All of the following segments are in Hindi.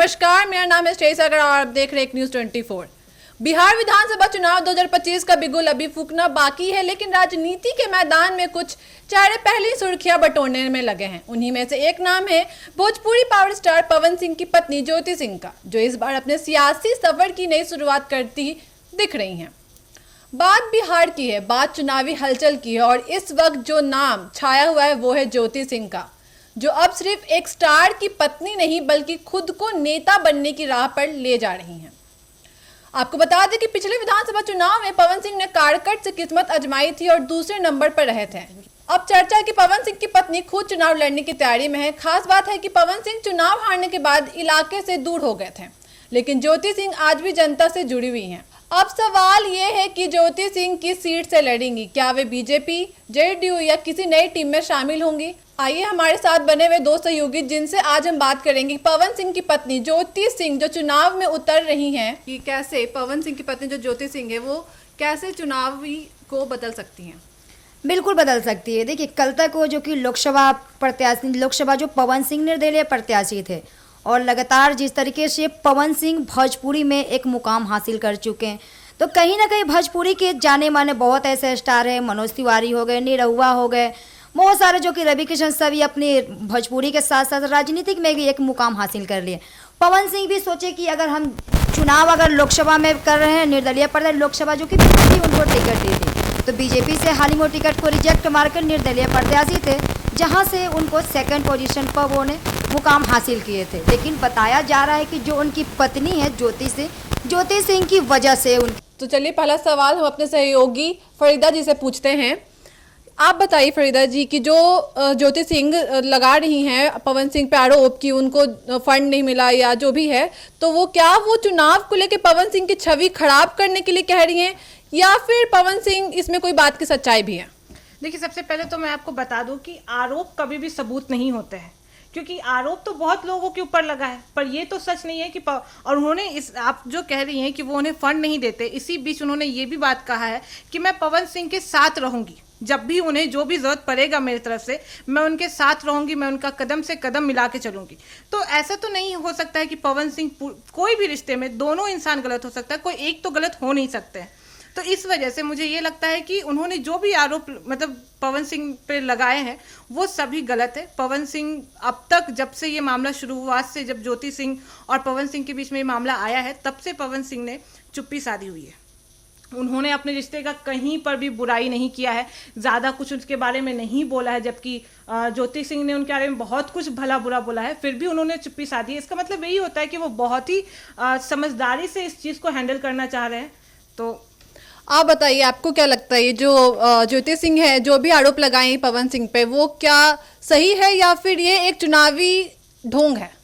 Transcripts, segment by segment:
नमस्कार, मेरा नाम है श्रेय सागर और आप देख रहे हैं एक न्यूज 24। बिहार विधानसभा चुनाव 2025 का बिगुल अभी फूकना बाकी है, लेकिन राजनीति के मैदान में कुछ चेहरे पहले ही सुर्खियां बटोरने में लगे हैं। उन्हीं में से एक नाम है भोजपुरी पावर स्टार पवन सिंह की पत्नी ज्योति सिंह का, जो इस बार अपने सियासी सफर की नई शुरुआत करती दिख रही हैं। बात बिहार की है, बात चुनावी हलचल की है और इस वक्त जो नाम छाया हुआ है वो है ज्योति सिंह का, जो अब सिर्फ एक स्टार की पत्नी नहीं बल्कि खुद को नेता बनने की राह पर ले जा रही हैं। आपको बता दें कि पिछले विधानसभा चुनाव में पवन सिंह ने कारकट से किस्मत आजमाई थी और दूसरे नंबर पर रहे थे। अब चर्चा है कि पवन सिंह की पत्नी खुद चुनाव लड़ने की तैयारी में है। खास बात है कि पवन सिंह चुनाव हारने के बाद इलाके से दूर हो गए थे, लेकिन ज्योति सिंह आज भी जनता से जुड़ी हुई हैं। अब सवाल ये है कि ज्योति सिंह किस सीट से लड़ेंगी, क्या वे बीजेपी, जेडीयू या किसी नई टीम में शामिल होंगी? आइए हमारे साथ बने हुए दो सहयोगी जिनसे आज हम बात करेंगे पवन सिंह की पत्नी ज्योति सिंह जो चुनाव में उतर रही हैं, कि कैसे पवन सिंह की पत्नी जो ज्योति सिंह है वो कैसे चुनावी को बदल सकती हैं। बिल्कुल बदल सकती है। देखिए, कल तक वो जो कि लोकसभा जो पवन सिंह निर्दलीय प्रत्याशी थे और लगातार जिस तरीके से पवन सिंह भोजपुरी में एक मुकाम हासिल कर चुके हैं, तो कहीं ना कहीं भोजपुरी के जाने माने बहुत ऐसे स्टार हैं, मनोज तिवारी हो गए, निरहुआ हो गए, बहुत सारे जो कि रवि किशन सभी अपने भोजपुरी के साथ साथ राजनीतिक में भी एक मुकाम हासिल कर लिए। पवन सिंह भी सोचे कि अगर हम चुनाव अगर लोकसभा में कर रहे हैं, निर्दलीय प्रत्याशी लोकसभा जो कि बीजेपी उनको टिकट दी थी, तो बीजेपी से हाल ही में टिकट को रिजेक्ट मारकर निर्दलीय प्रत्याशी थे, जहां से उनको सेकंड पोजीशन पर वो ने मुकाम हासिल किए थे। लेकिन बताया जा रहा है कि जो उनकी पत्नी है ज्योति सिंह की वजह से तो चलिए पहला सवाल हम अपने सहयोगी फरीदा जी से पूछते हैं। आप बताइए फरीदा जी कि जो ज्योति सिंह लगा रही हैं पवन सिंह पे आरोप की उनको फंड नहीं मिला या जो भी है, तो वो चुनाव को लेकर पवन सिंह की छवि खराब करने के लिए कह रही हैं या फिर पवन सिंह इसमें कोई बात की सच्चाई भी है? देखिए, सबसे पहले तो मैं आपको बता दूं कि आरोप कभी भी सबूत नहीं होते हैं, क्योंकि आरोप तो बहुत लोगों के ऊपर लगा है, पर ये तो सच नहीं है कि और उन्होंने आप जो कह रही हैं कि वो उन्हें फंड नहीं देते, इसी बीच उन्होंने ये भी बात कहा है कि मैं पवन सिंह के साथ रहूंगी, जब भी उन्हें जो भी जरूरत पड़ेगा मेरी तरफ से मैं उनके साथ रहूंगी, मैं उनका कदम से कदम मिला के चलूंगी। तो ऐसा तो नहीं हो सकता है कि पवन सिंह, कोई भी रिश्ते में दोनों इंसान गलत हो सकता है, कोई एक तो गलत हो नहीं सकते हैं। तो इस वजह से मुझे ये लगता है कि उन्होंने जो भी आरोप मतलब पवन सिंह पे लगाए हैं वो सभी गलत है। पवन सिंह अब तक जब से ये मामला शुरुआत से जब ज्योति सिंह और पवन सिंह के बीच में ये मामला आया है तब से पवन सिंह ने चुप्पी साधी हुई है। उन्होंने अपने रिश्ते का कहीं पर भी बुराई नहीं किया है, ज़्यादा कुछ उसके बारे में नहीं बोला है, जबकि ज्योति सिंह ने उनके बारे में बहुत कुछ भला बुरा बोला है, फिर भी उन्होंने चुप्पी साधी है। इसका मतलब यही होता है कि वो बहुत ही समझदारी से इस चीज़ को हैंडल करना चाह रहे हैं। तो आप बताइए, आपको क्या लगता है ये जो ज्योति सिंह है जो भी आरोप लगाए पवन सिंह पे, वो क्या सही है या फिर ये एक चुनावी ढोंग है?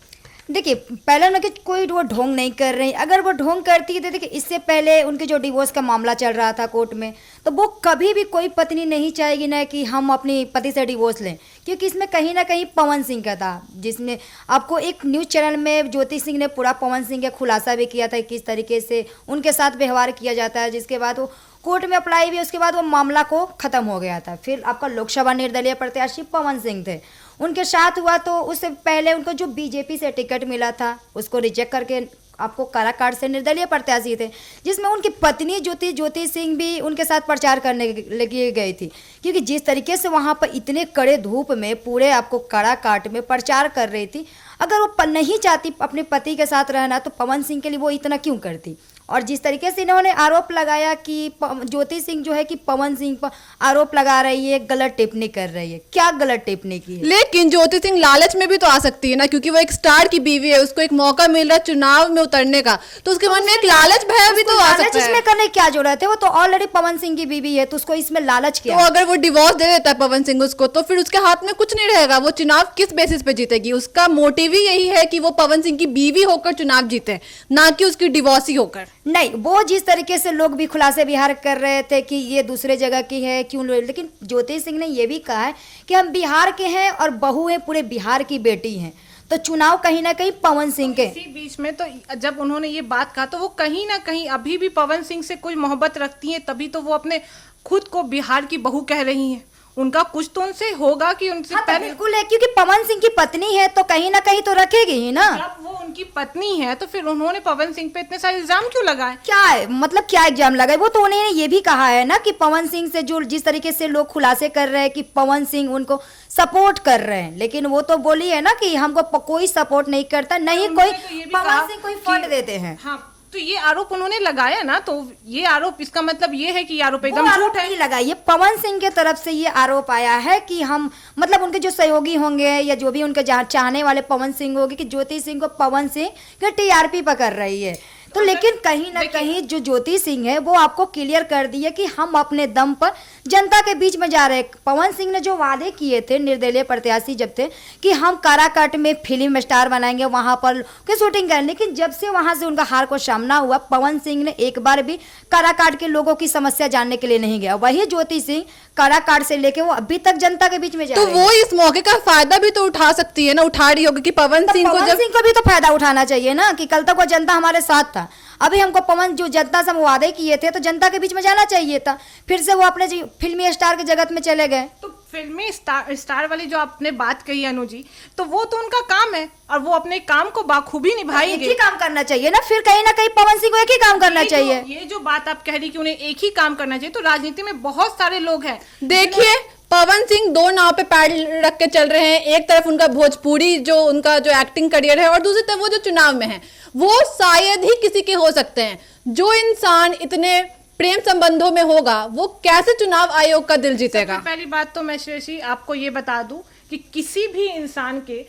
देखिए, पहले ना कि कोई वो ढोंग नहीं कर रही। अगर वो ढोंग करती है तो देखिए, इससे पहले उनके जो डिवोर्स का मामला चल रहा था कोर्ट में, तो वो कभी भी कोई पत्नी नहीं चाहेगी ना कि हम अपनी पति से डिवोर्स लें, क्योंकि इसमें कहीं ना कहीं पवन सिंह का था, जिसने आपको एक न्यूज़ चैनल में ज्योति सिंह ने पूरा पवन सिंह का खुलासा भी किया था किस तरीके से उनके साथ व्यवहार किया जाता है, जिसके बाद वो कोर्ट में अप्लाई भी, उसके बाद वो मामला को ख़त्म हो गया था। फिर आपका लोकसभा निर्दलीय प्रत्याशी पवन सिंह थे, उनके साथ हुआ, तो उससे पहले उनको जो बीजेपी से टिकट मिला था उसको रिजेक्ट करके आपको काराकाट से निर्दलीय प्रत्याशी थे, जिसमें उनकी पत्नी ज्योति सिंह भी उनके साथ प्रचार करने लगी गई थी, क्योंकि जिस तरीके से वहाँ पर इतने कड़े धूप में पूरे आपको काराकाट में प्रचार कर रही थी, अगर वो नहीं चाहती अपने पति के साथ रहना तो पवन सिंह के लिए वो इतना क्यों करती। और जिस तरीके से इन्होंने आरोप लगाया कि ज्योति सिंह जो है कि पवन सिंह पर आरोप लगा रही है, गलत टिप्पणी कर रही है, क्या गलत टिप्पणी की है? लेकिन ज्योति सिंह लालच में भी तो आ सकती है ना, क्योंकि वो एक स्टार की बीवी है, उसको एक मौका मिल रहा है चुनाव में उतरने का, तो उसके मन में एक लालच भय भी तो आ सकता है। इसमें करने क्या जरूरत है, वो तो ऑलरेडी पवन सिंह की बीवी है, तो उसको इसमें लालच क्या? तो अगर वो डिवोर्स दे देता है पवन सिंह उसको, तो फिर उसके हाथ में कुछ नहीं रहेगा, वो चुनाव किस बेसिस पे जीतेगी? उसका मोटिव ही यही है कि वो पवन सिंह की बीवी होकर चुनाव जीते, ना कि उसकी डिवोर्सी होकर। नहीं, वो जिस तरीके से लोग भी खुलासे बिहार कर रहे थे कि ये दूसरे जगह की है क्यों, लेकिन ज्योति सिंह ने ये भी कहा है कि हम बिहार के हैं और बहू हैं, पूरे बिहार की बेटी हैं, तो चुनाव कहीं ना कहीं पवन सिंह के। इसी बीच में तो जब उन्होंने ये बात कहा तो वो कहीं ना कहीं अभी भी पवन सिंह से कोई मोहब्बत रखती हैं, तभी तो वो अपने खुद को बिहार की बहू कह रही हैं। उनका कुछ तो उनसे होगा कि उनसे हाँ, तो पहले बिल्कुल है, क्योंकि पवन सिंह की पत्नी है तो कहीं ना कहीं तो रखेगी ही ना। जब वो उनकी पत्नी है तो फिर उन्होंने पवन सिंह पे इतने सारे इल्जाम क्यों लगाए? क्या है मतलब क्या एग्जाम लगाए? वो तो उन्होंने ये भी कहा है ना कि पवन सिंह से जो जिस तरीके से लोग खुलासे कर रहे हैं कि पवन सिंह उनको सपोर्ट कर रहे हैं, लेकिन वो तो बोली है ना कि हमको कोई सपोर्ट नहीं करता, नहीं कोई उन्होंने तो ये भी कहा पवन सिंह कोई फंड कि- देते हैं। हाँ, तो ये आरोप उन्होंने लगाया ना, तो ये आरोप, इसका मतलब ये है कि ये आरोप वो एकदम आरोप झूठ है। नहीं लगा, ये पवन सिंह के तरफ से ये आरोप आया है कि हम मतलब उनके जो सहयोगी होंगे या जो भी उनके चाहने वाले पवन सिंह होंगे कि ज्योति सिंह को पवन सिंह के टीआरपी पकड़ रही है। तो लेकिन कहीं ना कहीं जो ज्योति सिंह है वो आपको क्लियर कर दी है कि हम अपने दम पर जनता के बीच में जा रहे हैं। पवन सिंह ने जो वादे किए थे निर्दलीय प्रत्याशी जब थे कि हम काराकाट में फिल्म स्टार बनाएंगे, वहां पर की शूटिंग करें, लेकिन जब से वहां से उनका हार को सामना हुआ, पवन सिंह ने एक बार भी काराकाट के लोगों की समस्या जानने के लिए नहीं गया। वही ज्योति सिंह काराकाट से लेके वो अभी तक जनता के बीच में जा तो रही है। वो इस मौके का फायदा भी तो उठा सकती है ना, उठा रही होगी कि पवन तो सिंह को पवन जब सिंह को भी तो फायदा उठाना चाहिए ना कि कल तक वो जनता हमारे साथ था, अभी हमको पवन जो जनता से हम वादे किए थे तो जनता के बीच में जाना चाहिए था, फिर से वो अपने फिल्मी स्टार के जगत में चले गए। तो फिल्मी स्टार वाली जो आपने बात कही अनु जी, तो वो तो उनका काम है और वो अपने काम को बाखूबी एक निभाएंगे। ही काम करना चाहिए ना, फिर कहीं ना कहीं पवन सिंह को एक ही काम करना चाहिए। ये जो बात आप कह रही कि उन्हें एक ही काम करना चाहिए, तो राजनीति में बहुत सारे लोग हैं। देखिए पवन सिंह दो नाव पे पैर रख के चल रहे हैं, एक तरफ उनका भोजपुरी जो उनका जो एक्टिंग करियर है और दूसरी तरफ वो जो चुनाव में है, वो शायद ही किसी के हो सकते हैं। जो इंसान इतने प्रेम संबंधों में होगा वो कैसे चुनाव आयोग का दिल जीतेगा? सबसे पहली बात तो मैं श्रेयसी आपको ये बता दूं कि किसी भी इंसान के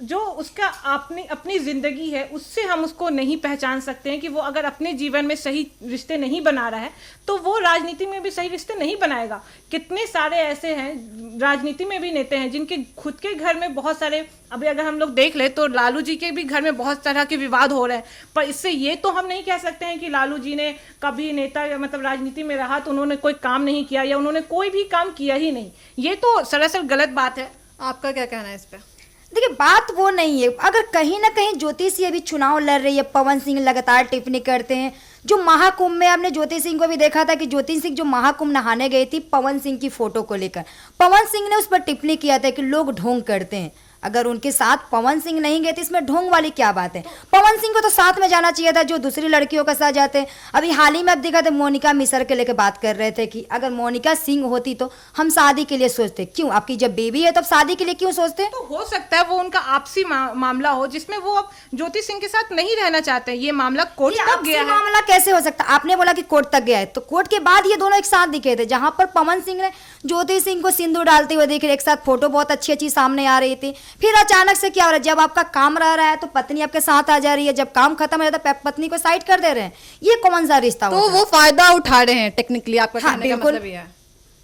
जो उसका अपनी जिंदगी है उससे हम उसको नहीं पहचान सकते हैं कि वो अगर अपने जीवन में सही रिश्ते नहीं बना रहा है तो वो राजनीति में भी सही रिश्ते नहीं बनाएगा। कितने सारे ऐसे हैं राजनीति में भी नेता हैं जिनके खुद के घर में बहुत सारे, अभी अगर हम लोग देख ले तो लालू जी के भी घर में बहुत तरह के विवाद हो रहे हैं, पर इससे ये तो हम नहीं कह सकते हैं कि लालू जी ने कभी नेता मतलब राजनीति में रहा तो उन्होंने कोई काम नहीं किया या उन्होंने कोई भी काम किया ही नहीं। ये तो सरासर गलत बात है। आपका क्या कहना है इस पे? देखिए बात वो नहीं है, अगर कहीं ना कहीं ज्योति सिंह अभी चुनाव लड़ रही है, पवन सिंह लगातार टिप्पणी करते हैं। जो महाकुंभ में आपने ज्योति सिंह को भी देखा था कि ज्योति सिंह जो महाकुंभ नहाने गई थी पवन सिंह की फोटो को लेकर, पवन सिंह ने उस पर टिप्पणी किया था कि लोग ढोंग करते हैं। अगर उनके साथ पवन सिंह नहीं गए तो इसमें ढोंग वाली क्या बात है? पवन सिंह को तो साथ में जाना चाहिए था जो दूसरी लड़कियों के साथ जाते हैं। अभी हाल ही में अब देखा था मोनिका मिश्रा के लेकर बात कर रहे थे कि अगर मोनिका सिंह होती तो हम शादी के लिए सोचते, क्यों आपकी जब बेबी है तब शादी के लिए क्यों सोचते? तो हो सकता है वो उनका आपसी मामला हो जिसमें वो अब ज्योति सिंह के साथ नहीं रहना चाहते हैं। ये मामला कोर्ट ये तक आपसी गया है। मामला कैसे हो सकता? आपने बोला कि कोर्ट तक गया है, तो कोर्ट के बाद ये दोनों एक साथ दिखे थे, जहां पर पवन सिंह ने ज्योति सिंह को सिंदूर डालते हुए देखे, एक साथ फोटो बहुत अच्छी अच्छी सामने आ रही थी। फिर अचानक से क्या हो रहा है, जब आपका काम रह रहा है तो पत्नी आपके साथ आ जा रही है, जब काम खत्म हो जाता है पत्नी को साइड कर दे रहे हैं। ये कौन सा रिश्ता तो होता है? वो फायदा उठा रहे हैं टेक्निकली, आपका हाँ, कहने का बिल्कुल। मतलब ये है।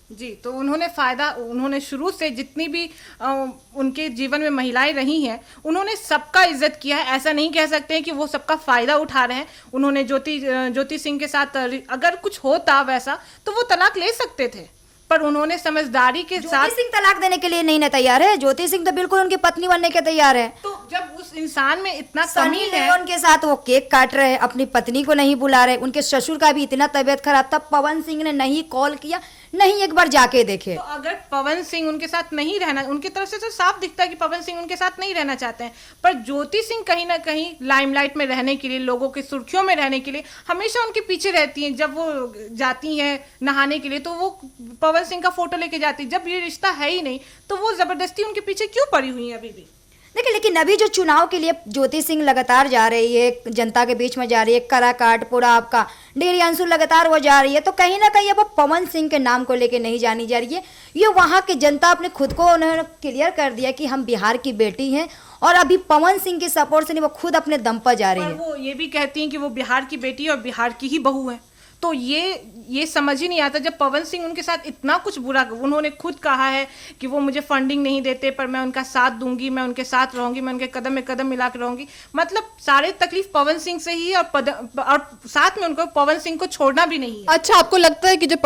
जी, तो उन्होंने शुरू से जितनी भी उनके जीवन में महिलाएं रही हैं उन्होंने सबका इज्जत किया है। ऐसा नहीं कह सकते हैं कि वो सबका फायदा उठा रहे हैं। उन्होंने ज्योति सिंह के साथ अगर कुछ होता वैसा तो वो तलाक ले सकते थे, पर उन्होंने समझदारी के साथ। ज्योति सिंह तलाक देने के लिए नहीं ना तैयार है, ज्योति सिंह तो बिल्कुल उनकी पत्नी बनने के तैयार है। तो जब उस इंसान में इतना सनी कमी है, लियोन के साथ वो केक काट रहे हैं, अपनी पत्नी को नहीं बुला रहे, उनके ससुर का भी इतना तबीयत खराब था, पवन सिंह ने नहीं कॉल किया, नहीं एक बार जाके देखे। तो अगर पवन सिंह उनके साथ नहीं रहना, उनकी तरफ से तो साफ दिखता है कि पवन सिंह उनके साथ नहीं रहना चाहते हैं, पर ज्योति सिंह कहीं ना कहीं लाइमलाइट में रहने के लिए, लोगों की सुर्खियों में रहने के लिए हमेशा उनके पीछे रहती हैं। जब वो जाती हैं नहाने के लिए तो वो पवन सिंह का फोटो लेके जाती। जब ये रिश्ता है ही नहीं तो वो जबरदस्ती उनके पीछे क्यों पड़ी हुई है अभी भी? देखिए लेकिन अभी जो चुनाव के लिए ज्योति सिंह लगातार जा रही है, जनता के बीच में जा रही है, काराकाट पूरा आपका डेरी अंशु लगातार वो जा रही है, तो कहीं ना कहीं अब वो पवन सिंह के नाम को लेके नहीं जानी जा रही है। ये वहाँ की जनता अपने खुद को उन्होंने क्लियर कर दिया कि हम बिहार की बेटी हैं और अभी पवन सिंह के सपोर्ट से नहीं, वो खुद अपने दम पर जा रही पर है। वो ये भी कहती हैं कि वो बिहार की बेटी है और बिहार की ही बहू है। तो ये समझ ही नहीं आता, जब पवन सिंह उनके साथ इतना कुछ बुरा, उन्होंने खुद कहा है कि वो मुझे फंडिंग नहीं देते पर मैं उनका साथ दूंगी, मैं उनके साथ रहूंगी, मैं उनके कदम में कदम मिला कर रहूंगी। मतलब सारे तकलीफ पवन सिंह से ही और साथ में उनको पवन सिंह को छोड़ना भी नहीं है। अच्छा, आपको लगता है कि जो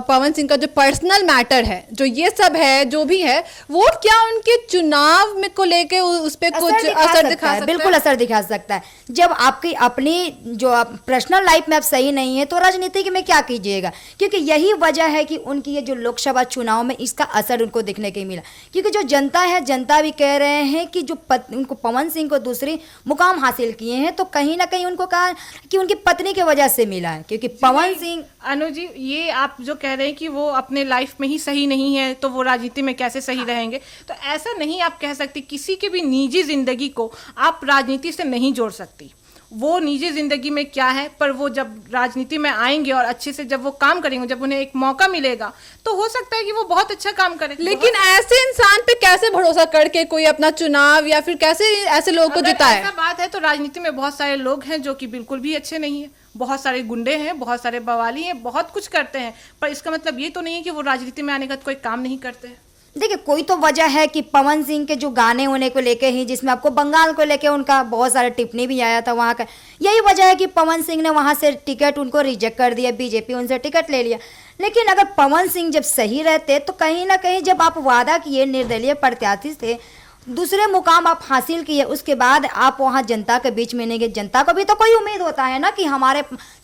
पवन सिंह का जो पर्सनल मैटर है, जो ये सब है, जो भी है, वो क्या उनके चुनाव में को लेके उस पे कुछ असर दिखा सकता है? बिल्कुल असर दिखा सकता है। जब आपकी अपनी जो पर्सनल लाइफ में आप सही नहीं है तो राजनीति में क्या कीजिएगा, क्योंकि यही वजह है कि उनकी ये जो लोकसभा चुनाव में इसका असर उनको देखने को मिला। क्योंकि जो जनता है, जनता भी कह रहे हैं कि जो उनको पवन सिंह को दूसरी मुकाम हासिल किए हैं, तो कहीं ना कहीं उनको कहा कि उनकी पत्नी की वजह से मिला है। क्योंकि पवन सिंह, अनु जी, ये आप जो कह रहे हैं कि वो अपने लाइफ में ही सही नहीं है तो वो राजनीति में कैसे सही रहेंगे, तो ऐसा नहीं आप कह सकते। किसी की भी निजी जिंदगी को आप राजनीति से नहीं जोड़ सकती। वो निजी जिंदगी में क्या है, पर वो जब राजनीति में आएंगे और अच्छे से जब वो काम करेंगे, जब उन्हें एक मौका मिलेगा, तो हो सकता है कि वो बहुत अच्छा काम करें। लेकिन ऐसे इंसान पे कैसे भरोसा करके कोई अपना चुनाव या फिर कैसे ऐसे लोगों को जिताए? ऐसा बात है तो राजनीति में बहुत सारे लोग हैं जो कि बिल्कुल भी अच्छे नहीं है, बहुत सारे गुंडे हैं, बहुत सारे बवाली हैं, बहुत कुछ करते हैं, पर इसका मतलब ये तो नहीं है कि वो राजनीति में आने का कोई काम नहीं करते हैं। देखिए कोई तो वजह है कि पवन सिंह के जो गाने होने को लेके ही, जिसमें आपको बंगाल को लेके उनका बहुत सारा टिप्पणी भी आया था वहाँ का, यही वजह है कि पवन सिंह ने वहाँ से टिकट उनको रिजेक्ट कर दिया, बीजेपी उनसे टिकट ले लिया। लेकिन अगर पवन सिंह जब सही रहते तो कहीं ना कहीं जब आप वादा किए, निर्दलीय प्रत्याशी थे, दूसरे मुकाम आप हासिल किए, उसके बाद आप वहाँ जनता के बीच में नहीं गए। जनता को भी तो कोई उम्मीद होता है ना कि हमारे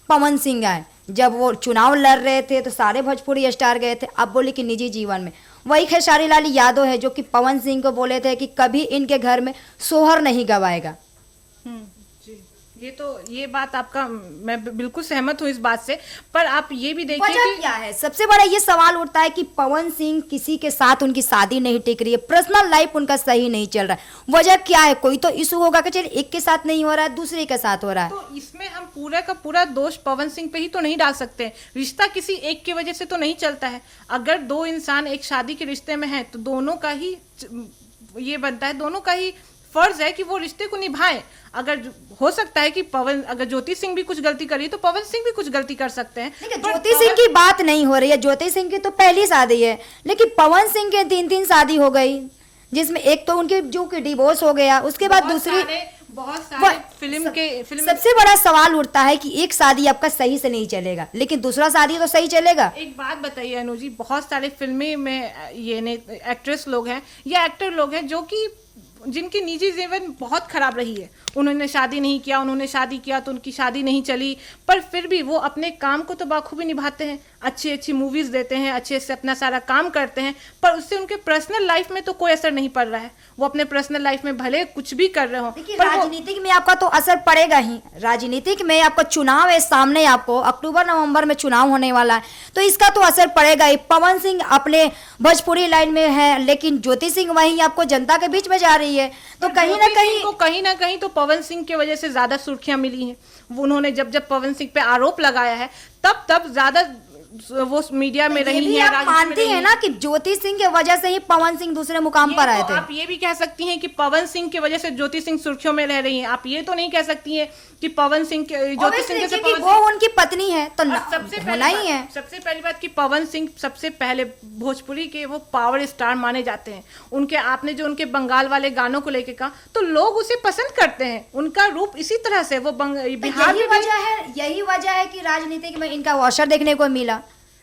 पवन सिंह आए। जब वो चुनाव लड़ रहे थे तो सारे भोजपुरी स्टार गए थे। अब बोले कि निजी जीवन में, वही खेसारी लाल यादव है जो कि पवन सिंह को बोले थे कि कभी इनके घर में सोहर नहीं गवाएगा। जी, ये बात आपका, मैं बिल्कुल सहमत हूँ इस बात से, पर आप ये भी देखिए वजह क्या है। सबसे बड़ा ये सवाल उठता है कि पवन सिंह किसी के साथ उनकी शादी नहीं टिक रही है, पर्सनल लाइफ उनका सही नहीं चल रहा है। वजह क्या है? कोई तो इशू होगा कि चलिए एक के साथ नहीं हो रहा है, दूसरे के साथ हो रहा है। तो इसमें हम पूरा का पूरा दोष पवन सिंह पे ही तो नहीं डाल सकते। रिश्ता किसी एक की वजह से तो नहीं चलता है। अगर दो इंसान एक शादी के रिश्ते में हैं तो दोनों का ही ये बनता है, दोनों का ही फर्ज है कि वो रिश्ते को निभाएं। अगर हो सकता है कि अगर ज्योति सिंह भी कुछ गलती करी तो पवन सिंह भी कुछ गलती कर सकते हैं। ज्योति सिंह की बात नहीं हो रही है, ज्योति सिंह की तो पहली शादी है, लेकिन पवन सिंह के 3 शादी हो गई, जिसमें एक तो उनके जो कि डिवोर्स हो गया, उसके बाद दूसरी बहुत सारे फिल्म सबसे बड़ा सवाल उठता है कि एक शादी आपका सही से नहीं चलेगा, लेकिन दूसरा शादी तो सही चलेगा। एक बात बताइए अनु जी, बहुत सारे फिल्में में ये एक्ट्रेस लोग हैं या एक्टर लोग हैं जो कि जिनकी निजी जीवन बहुत खराब रही है। उन्होंने शादी नहीं किया, उन्होंने शादी किया तो उनकी शादी नहीं चली, पर फिर भी वो अपने काम को तो बाखूबी निभाते हैं, अच्छी अच्छी मूवीज देते हैं, अच्छे से अपना सारा काम करते हैं, पर उससे उनके पर्सनल लाइफ में तो कोई असर नहीं पड़ रहा है। वो अपने पर्सनल लाइफ में भले कुछ भी कर रहे हो, पर राजनीतिक में आपका तो असर पड़ेगा ही। राजनीतिक में आपका चुनाव है सामने, आपको अक्टूबर नवंबर में चुनाव होने वाला है, तो इसका तो असर पड़ेगा ही। पवन सिंह अपने भोजपुरी लाइन में है, लेकिन ज्योति सिंह वहीं आपको जनता के बीच में जा रही है, तो कहीं ना कहीं तो पवन सिंह की वजह से ज्यादा सुर्खियां मिली हैं। उन्होंने जब पवन सिंह पे आरोप लगाया है तब ज्यादा वो मीडिया में रही है। आप मानती हैं ना कि ज्योति सिंह की वजह से ही पवन सिंह दूसरे मुकाम पर आए थे। आप ये भी कह सकती हैं कि पवन सिंह की वजह से ज्योति सिंह सुर्खियों में रह रही हैं। आप ये तो नहीं कह सकती हैं कि पवन सिंह ज्योति सिंह जैसे वो उनकी पत्नी है तो होना ही है। सबसे पहली बात कि पवन सिंह सबसे पहले भोजपुरी के वो पावर स्टार माने जाते हैं। उनके आपने जो उनके बंगाल वाले गानों को लेके कहा तो लोग उसे पसंद करते हैं। उनका रूप इसी तरह से वो बिहार में यही वजह है कि राजनीति में इनका अवसर देखने को मिला।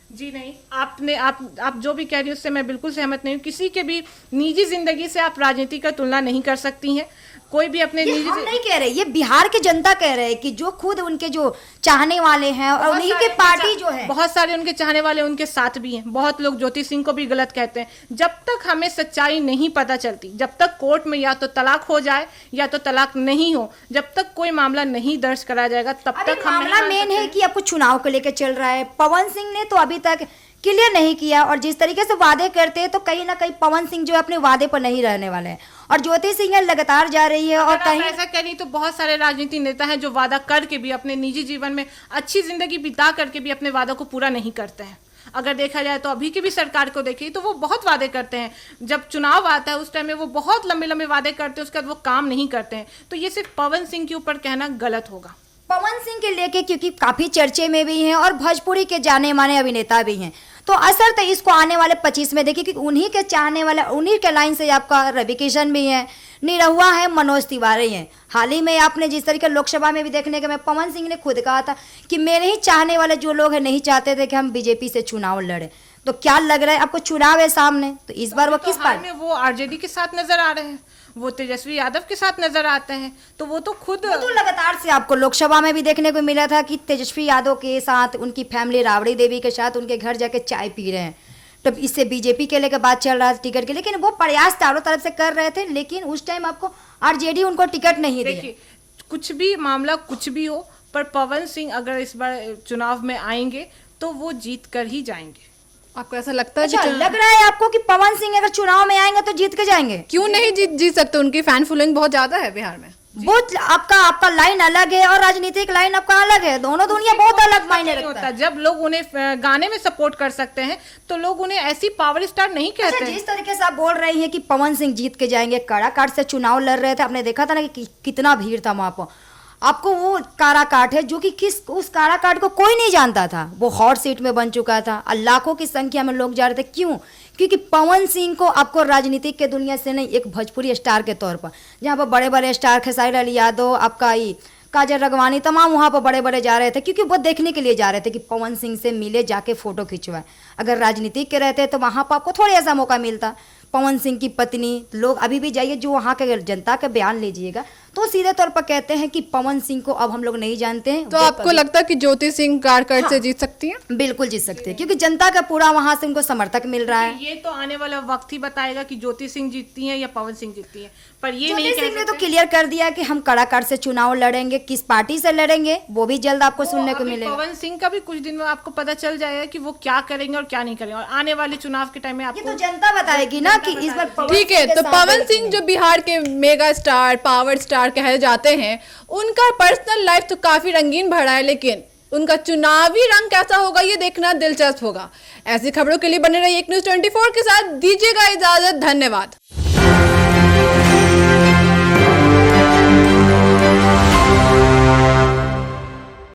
जी नहीं, आप जो भी कह रही हो उससे मैं बिल्कुल सहमत नहीं हूँ। किसी के भी निजी जिंदगी से आप राजनीति का तुलना नहीं कर सकती हैं। कोई भी अपने निजी हम नहीं कह रहे, ये बिहार की जनता कह रहे हैं कि जो खुद उनके जो चाहने वाले हैं और उन्हीं के पार्टी जो है, बहुत सारे उनके चाहने वाले उनके साथ भी हैं। बहुत लोग ज्योति सिंह को भी गलत कहते हैं। जब तक हमें सच्चाई नहीं पता चलती, जब तक कोर्ट में या तो तलाक हो जाए या तो तलाक नहीं हो, जब तक कोई मामला नहीं दर्ज करा जाएगा तब तक हम मामला मेन है कि आपको चुनाव को लेकर चल रहा है। पवन सिंह ने तो अभी तक क्लियर नहीं किया, और जिस तरीके से वादे करते हैं तो कहीं ना कहीं पवन सिंह जो है अपने वादे पर नहीं रहने वाले हैं, और ज्योति सिंह लगातार जा रही है। और कहीं ऐसा करें तो बहुत सारे राजनीतिक नेता हैं जो वादा करके भी अपने निजी जीवन में अच्छी जिंदगी बिता करके भी अपने वादा को पूरा नहीं करते हैं। अगर देखा जाए तो अभी की भी सरकार को देखिए तो वो बहुत वादे करते हैं। जब चुनाव आता है उस टाइम में वो बहुत लंबे लंबे वादे करते हैं, उसके बाद वो काम नहीं करते हैं। तो ये सिर्फ पवन सिंह के ऊपर कहना गलत होगा। पवन सिंह के लेके क्योंकि काफी चर्चे में भी हैं और भोजपुरी के जाने माने अभिनेता भी हैं, तो असर तो इसको आने वाले 25 में देखिए कि उन्हीं के चाहने वाले, उन्हीं के लाइन से आपका रवि किशन भी है, निरहुआ है, मनोज तिवारी हैं। हाल ही में आपने जिस तरीके लोकसभा में भी देखने के में पवन सिंह ने खुद कहा था कि मेरे ही चाहने वाले जो लोग हैं नहीं चाहते थे कि हम बीजेपी से चुनाव लड़े। तो क्या लग रहा है आपको, चुनाव है सामने, तो इस बार वो तो किस हाल पार्टी? में वो आरजेडी के साथ नजर आ रहे हैं, वो तेजस्वी यादव के साथ नजर आते हैं, तो वो तो खुद वो तो लगातार से आपको लोकसभा में भी देखने को मिला था कि तेजस्वी यादव के साथ उनकी फैमिली राबड़ी देवी के साथ उनके घर जाके चाय पी रहे हैं। तो इससे बीजेपी के लेकर बात चल रहा था टिकट के, लेकिन वो प्रयास चारों तरफ से कर रहे थे, लेकिन उस टाइम आपको आरजेडी उनको टिकट नहीं दिया। देखिए, कुछ भी मामला कुछ भी हो, पर पवन सिंह अगर इस बार चुनाव में आएंगे तो वो जीत कर ही जाएंगे। आपको ऐसा लगता है अच्छा, कि लग रहा है आपको कि पवन सिंह अगर चुनाव में आएंगे तो जीत के जाएंगे? क्यों नहीं जीत सकते? उनकी फैन फॉलोइंग बहुत ज्यादा है बिहार में। वो आपका लाइन अलग है और राजनीतिक लाइन आपका अलग है, दोनों दुनिया बहुत अलग मायने नहीं रखता होता, है। जब लोग उन्हें गाने में सपोर्ट कर सकते हैं तो लोग उन्हें ऐसी पावर स्टार नहीं अच्छा, कहते हैं। जिस तरीके से आप बोल रही हैं कि पवन सिंह जीत के जाएंगे, काराकाट से चुनाव लड़ रहे थे, आपने देखा था ना कि कितना भीड़ था वहां पर। आपको वो काराकाट है जो कि उस काराकाट को कोई नहीं जानता था, वो हॉट सीट में बन चुका था और लाखों की संख्या में लोग जा रहे थे। क्यों? क्योंकि पवन सिंह को आपको राजनीतिक के दुनिया से नहीं, एक भोजपुरी स्टार के तौर पर, जहाँ पर बड़े बड़े स्टार खेसारी लाल यादव, आपका ये काजल रगवानी, तमाम वहाँ पर बड़े बड़े जा रहे थे, क्योंकि वो देखने के लिए जा रहे थे कि पवन सिंह से मिले, जाके फोटो खिंचवाए। अगर राजनीतिक के रहते तो वहाँ पर आपको थोड़ा ऐसा मौका मिलता। पवन सिंह की पत्नी, लोग अभी भी जाइए जो वहाँ के जनता का बयान लीजिएगा तो सीधे तौर पर कहते हैं कि पवन सिंह को अब हम लोग नहीं जानते हैं। तो वो आपको लगता है कि ज्योति सिंह कारकट से हाँ। जीत सकती हैं? बिल्कुल जीत सकते हैं, क्योंकि जनता का पूरा वहां से उनको समर्थक मिल रहा है। ये तो आने वाला वक्त ही बताएगा कि ज्योति सिंह जीतती हैं या पवन सिंह जीतती हैं, पर ये नहीं ज्योति कह सिंह ने तो सकते। क्लियर कर दिया कि हम कड़ाकड़ से चुनाव लड़ेंगे, किस पार्टी से लड़ेंगे वो भी जल्द आपको सुनने को अभी मिलेगा। पवन सिंह का भी कुछ दिन में आपको पता चल जाएगा कि वो क्या करेंगे और क्या नहीं करेंगे, और आने वाले चुनाव के टाइम में ये आपको तो जनता बताएगी ना कि इस बार पवन ठीक है, सिंह के तो साथ पवन लड़के सिंह जो बिहार के मेगा स्टार, पावर स्टार कहे जाते हैं, उनका पर्सनल लाइफ तो काफी रंगीन भरा है, लेकिन उनका चुनावी रंग कैसा होगा ये देखना दिलचस्प होगा। ऐसी खबरों के लिए बने रहिए एक न्यूज़ 24 के साथ। दीजिएगा इजाजत, धन्यवाद।